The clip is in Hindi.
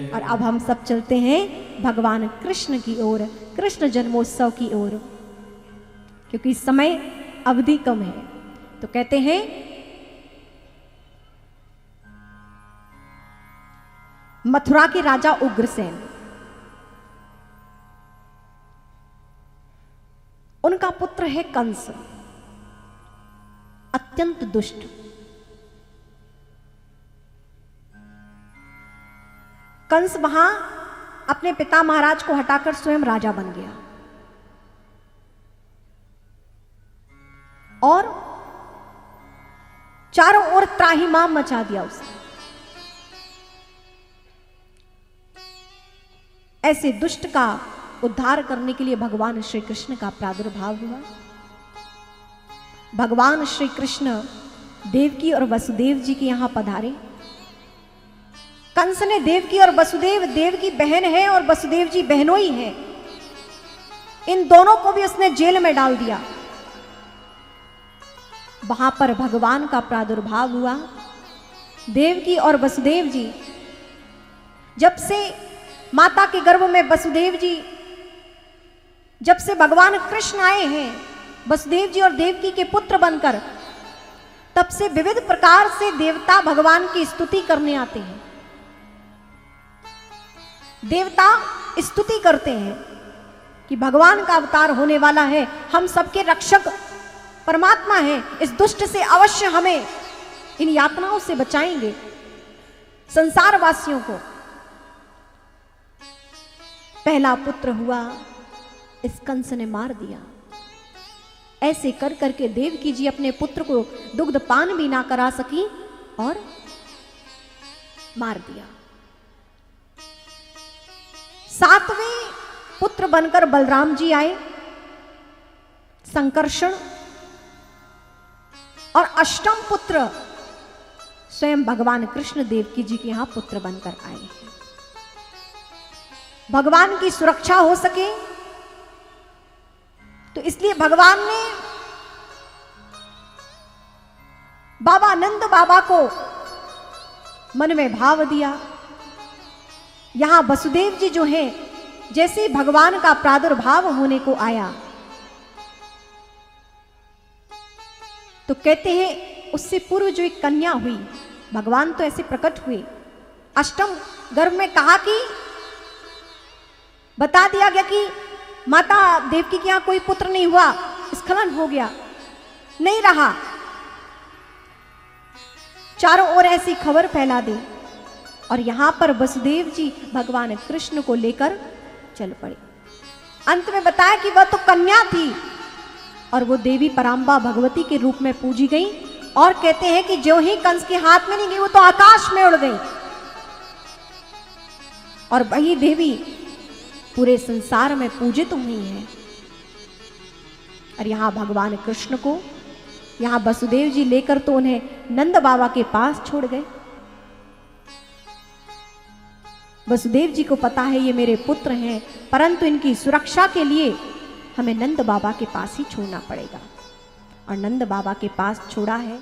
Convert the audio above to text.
और अब हम सब चलते हैं भगवान कृष्ण की ओर, कृष्ण जन्मोत्सव की ओर, क्योंकि समय अवधि कम है। तो कहते हैं मथुरा के राजा उग्रसेन, उनका पुत्र है कंस, अत्यंत दुष्ट। कंस वहां अपने पिता महाराज को हटाकर स्वयं राजा बन गया और चारों ओर त्राहिमाम मचा दिया उसने। ऐसे दुष्ट का उद्धार करने के लिए भगवान श्री कृष्ण का प्रादुर्भाव हुआ। भगवान श्री कृष्ण देवकी और वसुदेव जी के यहां पधारे। कंस ने देवकी और वसुदेव, देवकी बहन है और वसुदेव जी बहनोई हैं, इन दोनों को भी उसने जेल में डाल दिया। वहां पर भगवान का प्रादुर्भाव हुआ। देवकी और वसुदेव जी, जब से माता के गर्भ में वसुदेव जी, जब से भगवान कृष्ण आए हैं वसुदेव जी और देवकी के पुत्र बनकर, तब से विविध प्रकार से देवता भगवान की स्तुति करने आते हैं। देवता स्तुति करते हैं कि भगवान का अवतार होने वाला है, हम सबके रक्षक परमात्मा हैं, इस दुष्ट से अवश्य हमें इन यातनाओं से बचाएंगे, संसार वासियों को। पहला पुत्र हुआ, इस कंस ने मार दिया। ऐसे कर करके देवकी जी अपने पुत्र को दुग्ध पान भी ना करा सकी और मार दिया। सातवें पुत्र बनकर बलराम जी आए, संकर्षण, और अष्टम पुत्र स्वयं भगवान कृष्ण देवकी जी के यहां पुत्र बनकर आए हैं। भगवान की सुरक्षा हो सके तो इसलिए भगवान ने बाबा नंद बाबा को मन में भाव दिया। यहां वसुदेव जी जो हैं, जैसे भगवान का प्रादुर्भाव होने को आया तो कहते हैं उससे पूर्व जो एक कन्या हुई, भगवान तो ऐसे प्रकट हुए। अष्टम गर्भ में कहा कि बता दिया गया कि माता देवकी के यहां कोई पुत्र नहीं हुआ, स्खलन हो गया, नहीं रहा। चारों ओर ऐसी खबर फैला दी और यहां पर वसुदेव जी भगवान कृष्ण को लेकर चल पड़े। अंत में बताया कि वह तो कन्या थी और वो देवी परांबा भगवती के रूप में पूजी गई, और कहते हैं कि जो ही कंस के हाथ में नहीं गई वो तो आकाश में उड़ गई, और वही देवी पूरे संसार में पूजित हुई है। और यहां भगवान कृष्ण को यहां वसुदेव जी लेकर तो उन्हें नंद बाबा के पास छोड़ गए। वसुदेव जी को पता है ये मेरे पुत्र हैं, परंतु इनकी सुरक्षा के लिए हमें नंद बाबा के पास ही छोड़ना पड़ेगा, और नंद बाबा के पास छोड़ा है।